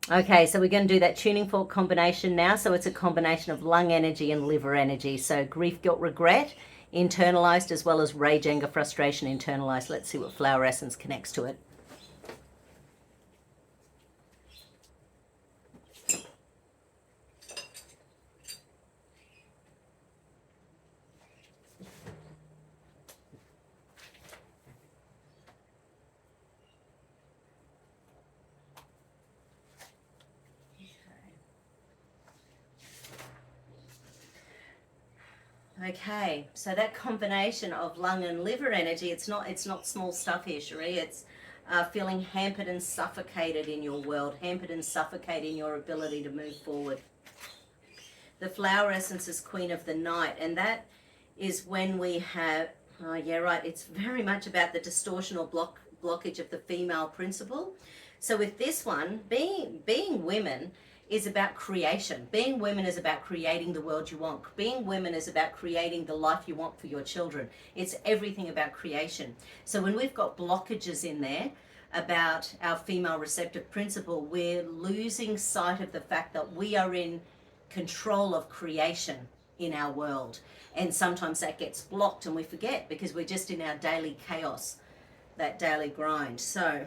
Okay, so we're going to do that tuning fork combination now. So it's a combination of lung energy and liver energy. So grief, guilt, regret, internalized, as well as rage, anger, frustration, internalized. Let's see what flower essence connects to it. Okay, so that combination of lung and liver energy, it's not small stuff here, Sheree. It's feeling hampered and suffocated in your world, hampered and suffocated in your ability to move forward. The flower essence is Queen of the Night, and that is when we have, oh yeah, right, it's very much about the distortion or blockage of the female principle. So with this one, being women is about creation. Being women is about creating the world you want. Being women is about creating the life you want for your children. It's everything about creation. So when we've got blockages in there about our female receptive principle, we're losing sight of the fact that we are in control of creation in our world. And sometimes that gets blocked and we forget because we're just in our daily chaos, that daily grind. So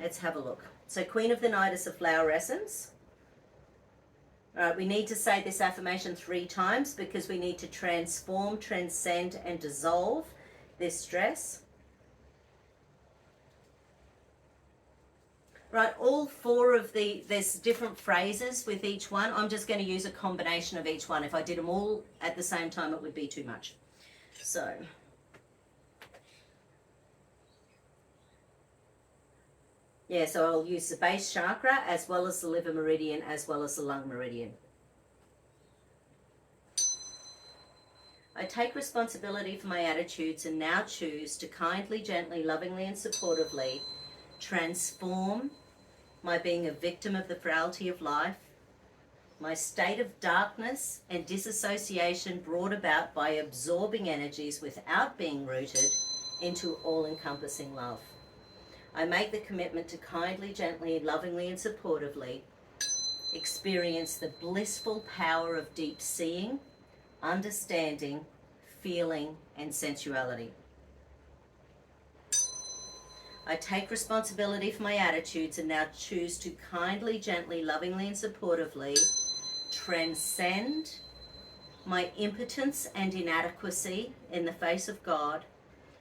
let's have a look. So Queen of the Night is the flower essence. All right, we need to say this affirmation 3 times because we need to transform, transcend, and dissolve this stress. Right, all 4 of there's different phrases with each one. I'm just going to use a combination of each one. If I did them all at the same time, it would be too much. So, yeah, so I'll use the base chakra as well as the liver meridian as well as the lung meridian. I take responsibility for my attitudes and now choose to kindly, gently, lovingly, and supportively transform my being a victim of the frailty of life, my state of darkness and disassociation brought about by absorbing energies without being rooted into all-encompassing love. I make the commitment to kindly, gently, lovingly, and supportively experience the blissful power of deep seeing, understanding, feeling, and sensuality. I take responsibility for my attitudes and now choose to kindly, gently, lovingly, and supportively transcend my impotence and inadequacy in the face of God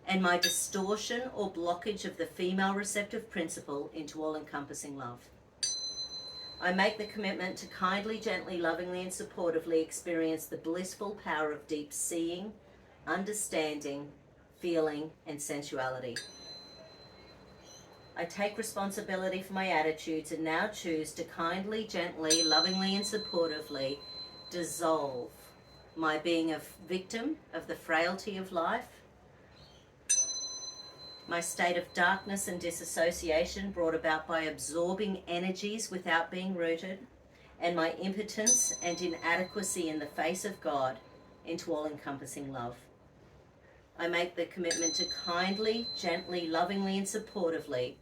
and my distortion or blockage of the female receptive principle into all-encompassing love. I make the commitment to kindly, gently, lovingly, and supportively experience the blissful power of deep seeing, understanding, feeling, and sensuality. I take responsibility for my attitudes and now choose to kindly, gently, lovingly, and supportively dissolve my being a victim of the frailty of life, my state of darkness and disassociation brought about by absorbing energies without being rooted, and my impotence and inadequacy in the face of God into all-encompassing love. I make the commitment to kindly, gently, lovingly, and supportively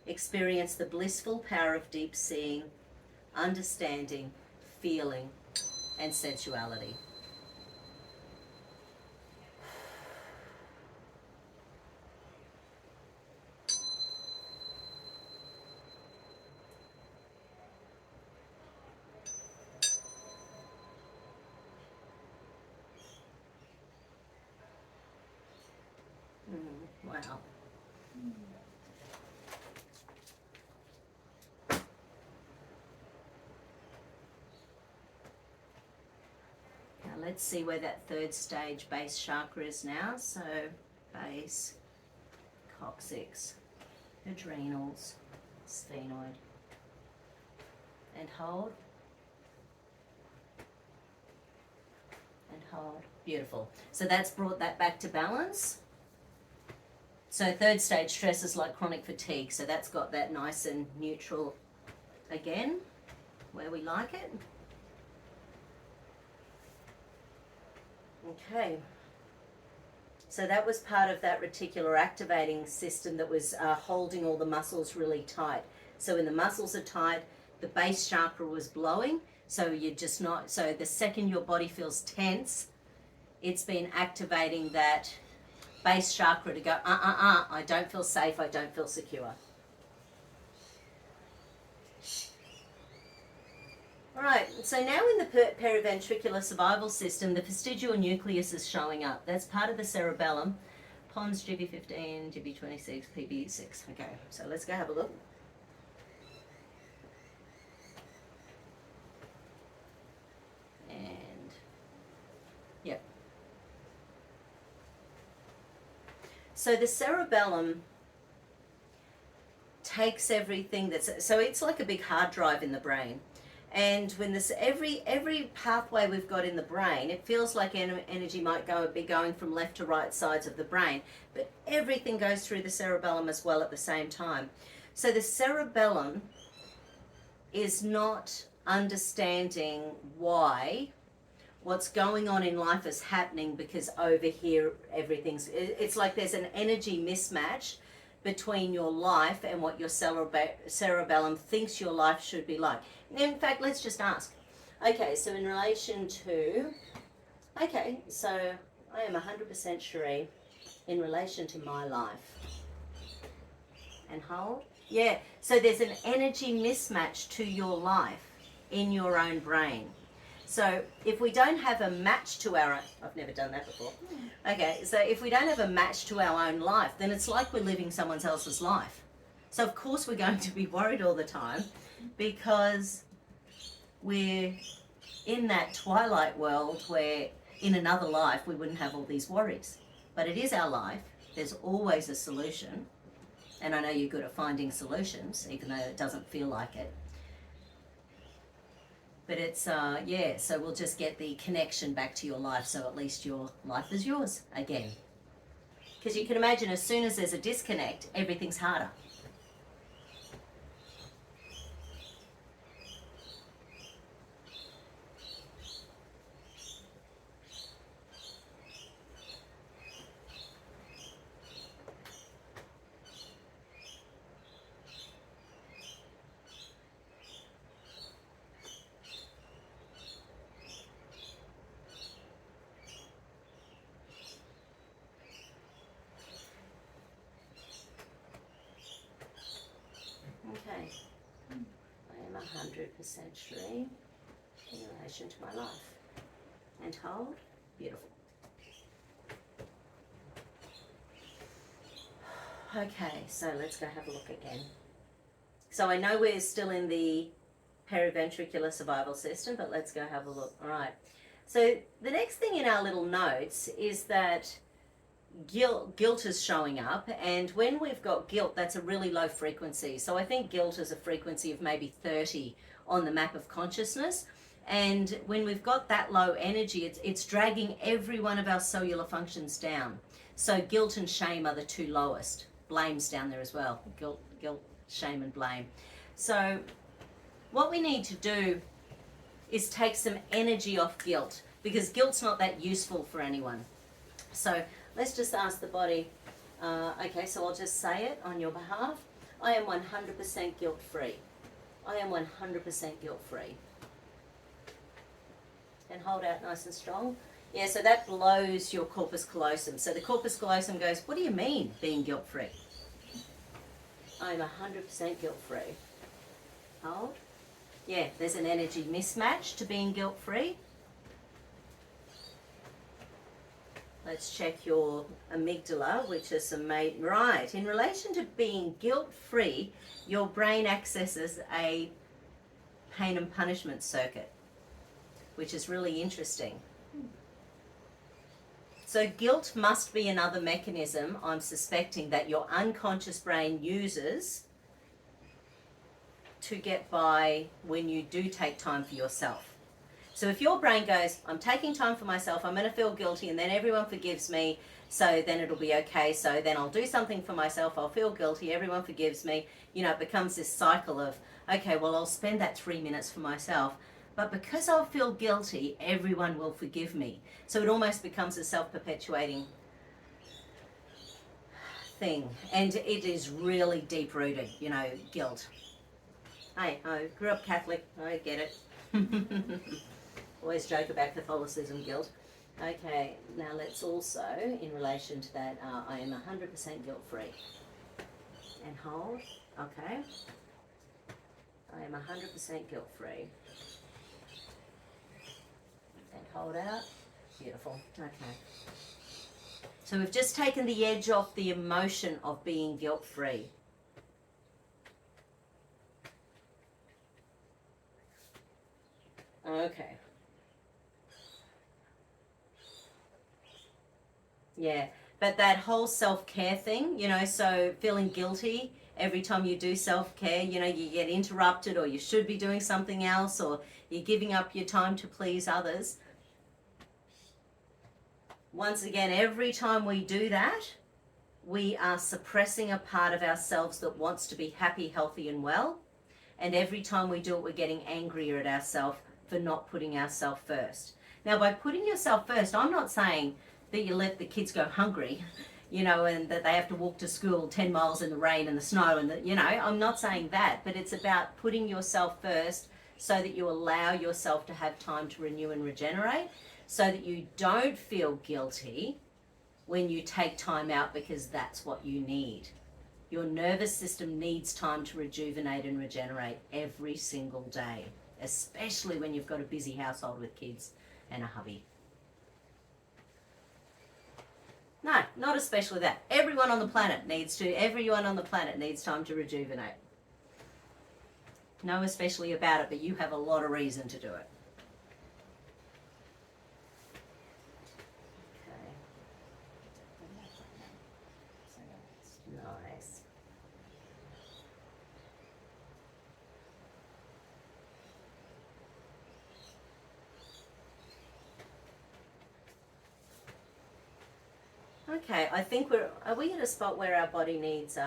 experience the blissful power of deep seeing, understanding, feeling, and sensuality. Wow. Now let's see where that 3rd stage base chakra is now. So base, coccyx, adrenals, sphenoid, and hold, and hold. Beautiful. So that's brought that back to balance. So 3rd stage stress is like chronic fatigue. So that's got that nice and neutral again, where we like it. Okay. So that was part of that reticular activating system that was holding all the muscles really tight. So when the muscles are tight, the base chakra was blowing. So you're just not, so the second your body feels tense, it's been activating that base chakra to go, I don't feel safe, I don't feel secure. All right, so now in the periventricular survival system, the vestigial nucleus is showing up. That's part of the cerebellum. Pons GB15, GB26, PB6. Okay, so let's go have a look. And, yep. So the cerebellum takes everything that's, so it's like a big hard drive in the brain. And when this every pathway we've got in the brain, it feels like energy might be going from left to right sides of the brain, but everything goes through the cerebellum as well at the same time. So the cerebellum is not understanding why what's going on in life is happening because over here it's like there's an energy mismatch between your life and what your cerebellum thinks your life should be like. In fact, let's just ask. Okay, so in relation to, okay, so I am 100% Sheree in relation to my life. And hold. Yeah, so there's an energy mismatch to your life in your own brain. So if we don't have a match to our own, I've never done that before. Okay, so if we don't have a match to our own life, then it's like we're living someone else's life. So of course we're going to be worried all the time because we're in that twilight world where in another life we wouldn't have all these worries. But it is our life. There's always a solution. And I know you're good at finding solutions, even though it doesn't feel like it. But it's, yeah, so we'll just get the connection back to your life, so at least your life is yours again. Because you can imagine as soon as there's a disconnect, everything's harder. Okay, I am 100% Sheree in relation to my life. And hold, beautiful. Okay, so let's go have a look again. So I know we're still in the periventricular survival system, but let's go have a look. All right, so the next thing in our little notes is that guilt is showing up, and when we've got guilt, that's a really low frequency. So I think guilt is a frequency of maybe 30 on the map of consciousness, and when we've got that low energy, it's dragging every one of our cellular functions down. So guilt and shame are the two lowest. Blame's down there as well. Guilt, shame and blame. So what we need to do is take some energy off guilt, because guilt's not that useful for anyone. So let's just ask the body, okay, so I'll just say it on your behalf. I am 100% guilt-free. I am 100% guilt-free. And hold out nice and strong. Yeah, so that blows your corpus callosum. So the corpus callosum goes, what do you mean being guilt-free? I am 100% guilt-free. Hold. Yeah, there's an energy mismatch to being guilt-free. Let's check your amygdala, which is right. In relation to being guilt-free, your brain accesses a pain and punishment circuit, which is really interesting. So guilt must be another mechanism, I'm suspecting, that your unconscious brain uses to get by when you do take time for yourself. So if your brain goes, I'm taking time for myself, I'm going to feel guilty, and then everyone forgives me, so then it'll be okay, so then I'll do something for myself, I'll feel guilty, everyone forgives me, you know, it becomes this cycle of, okay, well, I'll spend that 3 minutes for myself, but because I'll feel guilty, everyone will forgive me. So it almost becomes a self-perpetuating thing, and it is really deep-rooted, you know, guilt. Hey, I grew up Catholic. I get it. Always joke about Catholicism guilt. Okay, now let's also, in relation to that, I am 100% guilt-free. And hold. Okay. I am 100% guilt-free. And hold out. Beautiful. Okay. So we've just taken the edge off the emotion of being guilt-free. Okay. Yeah, but that whole self-care thing, so feeling guilty every time you do self-care, you get interrupted or you should be doing something else or you're giving up your time to please others. Once again, every time we do that, we are suppressing a part of ourselves that wants to be happy, healthy, and well. And every time we do it, we're getting angrier at ourselves for not putting ourselves first. Now, by putting yourself first, I'm not saying that you let the kids go hungry, and that they have to walk to school 10 miles in the rain and the snow I'm not saying that, but it's about putting yourself first so that you allow yourself to have time to renew and regenerate, so that you don't feel guilty when you take time out because that's what you need. Your nervous system needs time to rejuvenate and regenerate every single day, especially when you've got a busy household with kids and a hubby. No, not especially that. Everyone on the planet needs time to rejuvenate. No especially about it, but you have a lot of reason to do it. Okay. Nice. Okay, I think are we at a spot where our body needs,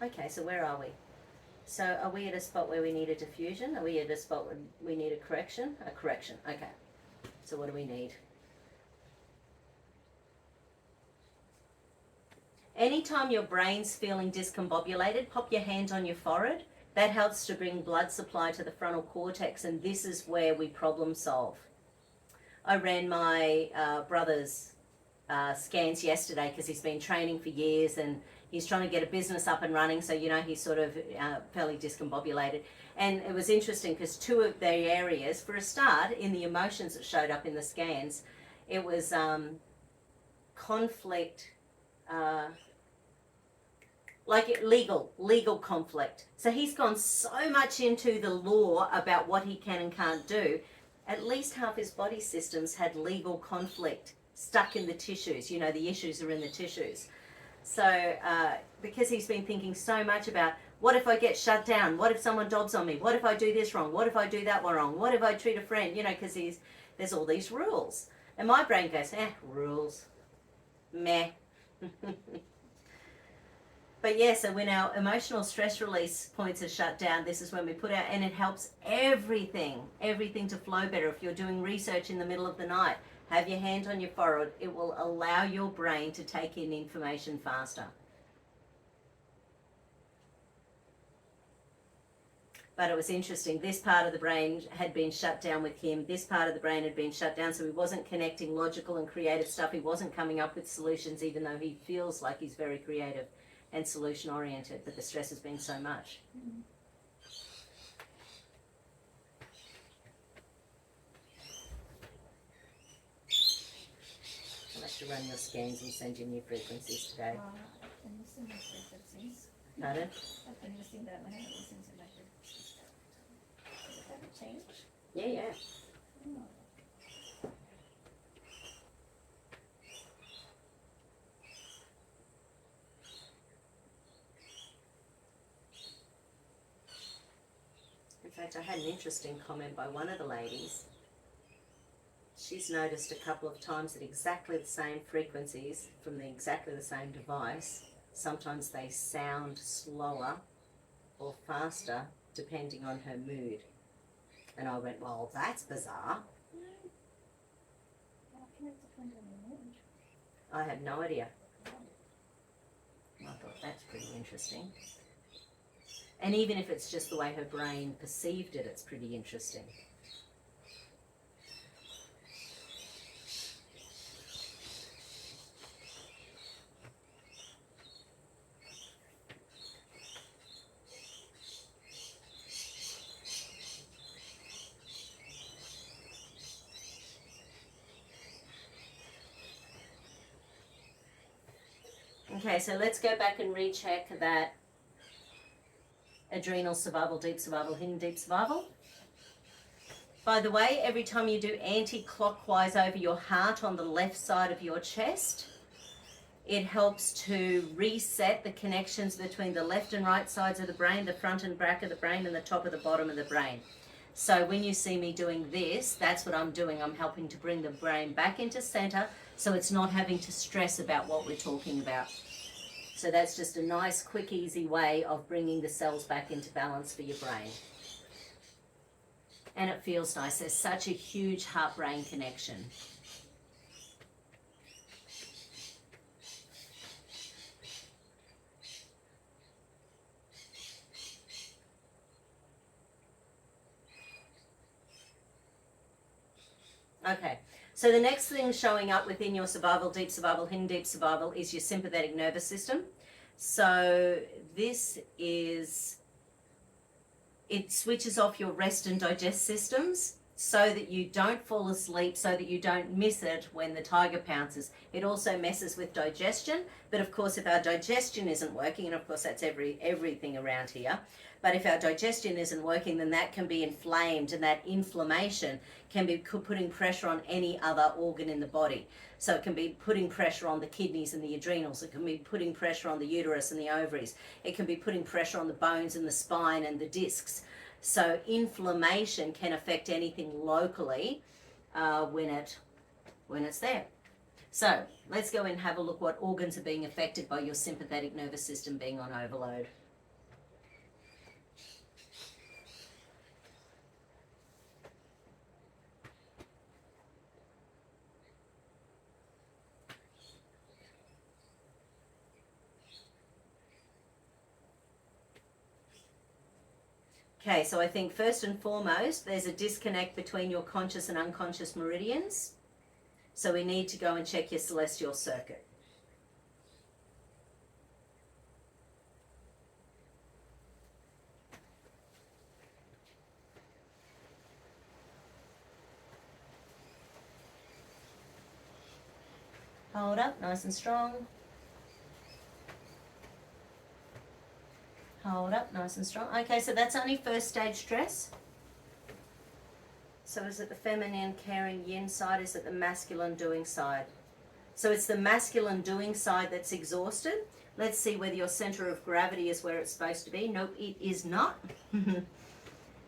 okay, so where are we? So are we at a spot where we need a diffusion? Are we at a spot where we need a correction? A correction, okay. So what do we need? Anytime your brain's feeling discombobulated, pop your hand on your forehead. That helps to bring blood supply to the frontal cortex, and this is where we problem solve. I ran my brother's scans yesterday because he's been training for years and he's trying to get a business up and running, so he's sort of fairly discombobulated. And it was interesting because two of the areas, for a start, in the emotions that showed up in the scans, it was conflict, like legal conflict. So he's gone so much into the law about what he can and can't do. At least half his body systems had legal conflict stuck in the tissues. The issues are in the tissues. So because he's been thinking so much about, what if I get shut down? What if someone dobs on me? What if I do this wrong? What if I do that one wrong? What if I treat a friend? Because there's all these rules. And my brain goes, rules. Meh. But yeah, so when our emotional stress release points are shut down, this is when we put out, and it helps everything to flow better. If you're doing research in the middle of the night, have your hand on your forehead. It will allow your brain to take in information faster. But it was interesting. This part of the brain had been shut down with him. This part of the brain had been shut down, so he wasn't connecting logical and creative stuff. He wasn't coming up with solutions, even though he feels like he's very creative and solution oriented, but the stress has been so much. Mm-hmm. I'll have to run your scans and send you new frequencies today. I've been using the frequencies. Pardon? I've been using them. I haven't listened to my frequencies. Does it ever change? Yeah. Oh. In fact, I had an interesting comment by one of the ladies. She's noticed a couple of times that exactly the same frequencies from exactly the same device, sometimes they sound slower or faster depending on her mood. And I went, well, that's bizarre. I have no idea. I thought that's pretty interesting. And even if it's just the way her brain perceived it, it's pretty interesting. Okay, so let's go back and recheck that adrenal survival, deep survival, hidden deep survival. By the way, every time you do anti-clockwise over your heart on the left side of your chest, it helps to reset the connections between the left and right sides of the brain, the front and back of the brain, and the top of the bottom of the brain. So when you see me doing this, that's what I'm doing. I'm helping to bring the brain back into center so it's not having to stress about what we're talking about. So that's just a nice, quick, easy way of bringing the cells back into balance for your brain. And it feels nice. There's such a huge heart-brain connection. Okay, so the next thing showing up within your survival, deep survival, hidden deep survival is your sympathetic nervous system. So this is, it switches off your rest and digest systems so that you don't fall asleep, so that you don't miss it when the tiger pounces. It also messes with digestion, but of course if our digestion isn't working, and of course that's everything around here, but if our digestion isn't working, then that can be inflamed, and that inflammation can be putting pressure on any other organ in the body. So it can be putting pressure on the kidneys and the adrenals. It can be putting pressure on the uterus and the ovaries. It can be putting pressure on the bones and the spine and the discs. So inflammation can affect anything locally when it's there. So let's go and have a look what organs are being affected by your sympathetic nervous system being on overload. Okay, so I think first and foremost, there's a disconnect between your conscious and unconscious meridians. So we need to go and check your celestial circuit. Hold up, nice and strong. Hold up, nice and strong. Okay, so that's only first stage stress. So is it the feminine caring yin side? Is it the masculine doing side? So it's the masculine doing side that's exhausted. Let's see whether your center of gravity is where it's supposed to be. Nope, it is not.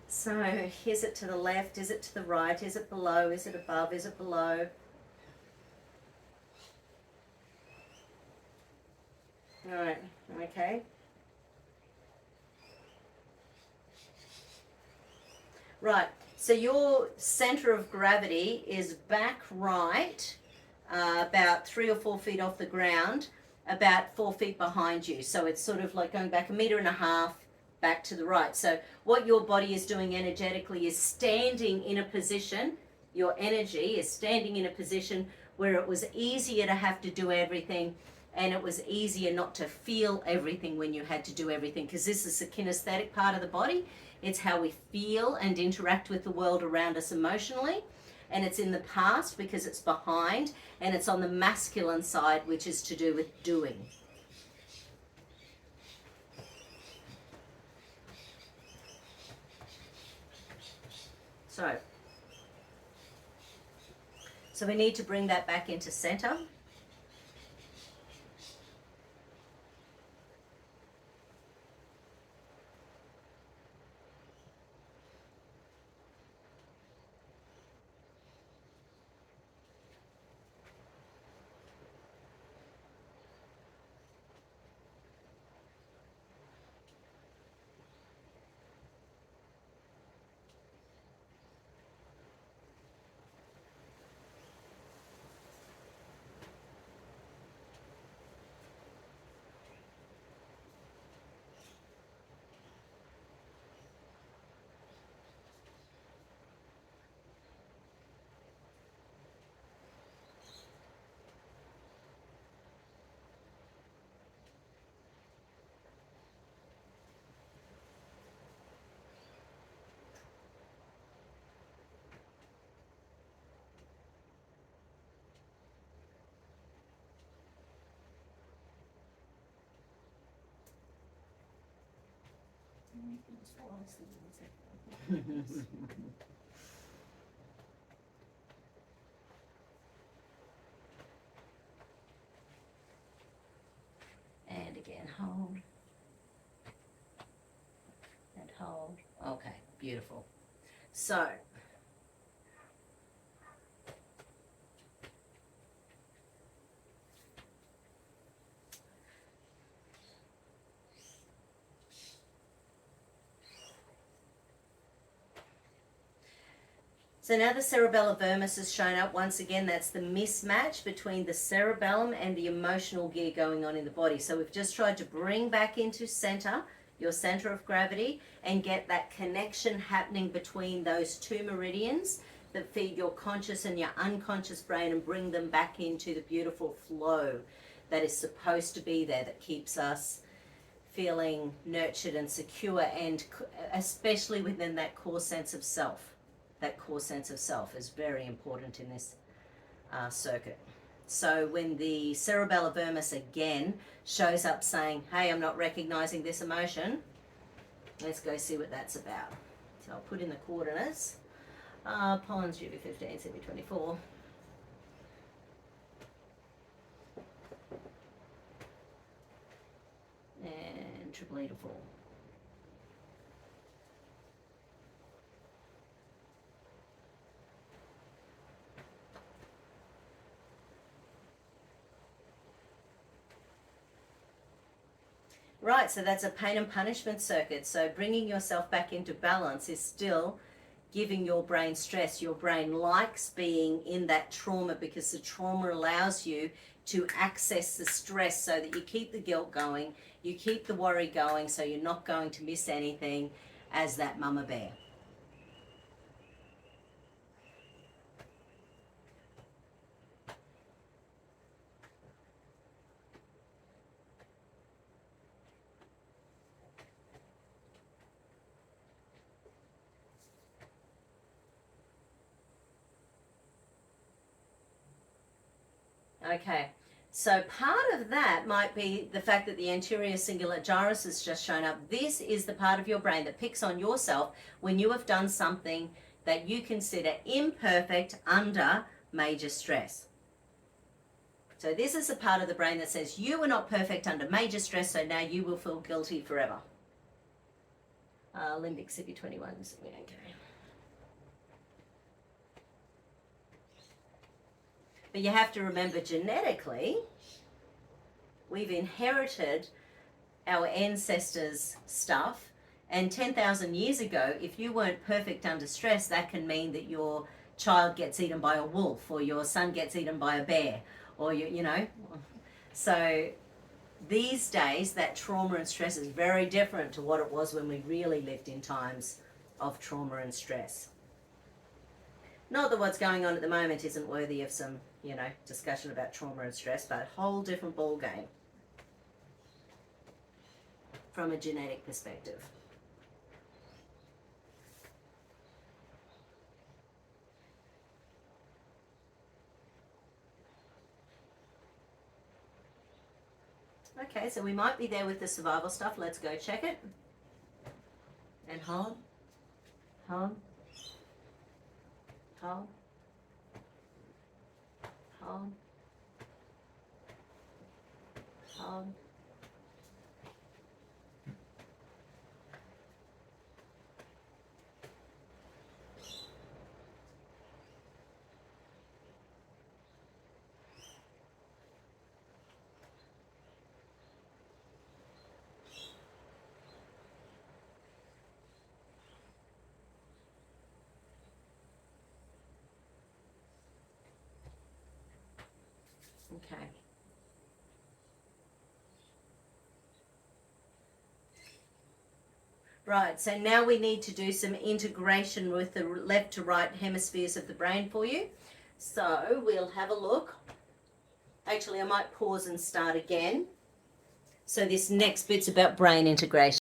So is it to the left? Is it to the right? Is it below? Is it above? Is it below? All right, okay. Right, so your center of gravity is back right, about 3 or 4 feet off the ground, about 4 feet behind you. So it's sort of like going back 1.5 meters back to the right. So what your body is doing energetically is standing in a position, your energy is standing in a position where it was easier to have to do everything, and it was easier not to feel everything when you had to do everything, because this is the kinesthetic part of the body. It's how we feel and interact with the world around us emotionally. And it's in the past because it's behind, and it's on the masculine side, which is to do with doing. So we need to bring that back into center. you can just fall asleep and say, And again, hold. And hold. Okay, beautiful. So, now the cerebellum vermis has shown up. Once again, that's the mismatch between the cerebellum and the emotional gear going on in the body. So we've just tried to bring back into center, your center of gravity, and get that connection happening between those two meridians that feed your conscious and your unconscious brain, and bring them back into the beautiful flow that is supposed to be there, that keeps us feeling nurtured and secure, and especially within that core sense of self. That core sense of self is very important in this circuit. So when the cerebellum vermis again shows up saying, hey, I'm not recognizing this emotion, let's go see what that's about. So I'll put in the coordinates. Pons UV15, CV24. And triple E to 4. Right, so that's a pain and punishment circuit. So bringing yourself back into balance is still giving your brain stress. Your brain likes being in that trauma because the trauma allows you to access the stress, so that you keep the guilt going, you keep the worry going, so you're not going to miss anything as that mama bear. Okay, so part of that might be the fact that the anterior cingulate gyrus has just shown up. This is the part of your brain that picks on yourself when you have done something that you consider imperfect under major stress. So this is the part of the brain that says you were not perfect under major stress, so now you will feel guilty forever. Limbic CV21, okay. But you have to remember, genetically, we've inherited our ancestors' stuff, and 10,000 years ago, if you weren't perfect under stress, that can mean that your child gets eaten by a wolf, or your son gets eaten by a bear, or you know. So these days, that trauma and stress is very different to what it was when we really lived in times of trauma and stress. Not that what's going on at the moment isn't worthy of some, discussion about trauma and stress, but a whole different ball game from a genetic perspective. Okay, so we might be there with the survival stuff. Let's go check it. And hold. Hold. Hold. Hold. Hold. Okay. Right, so now we need to do some integration with the left to right hemispheres of the brain for you. So we'll have a look. Actually, I might pause and start again. So this next bit's about brain integration.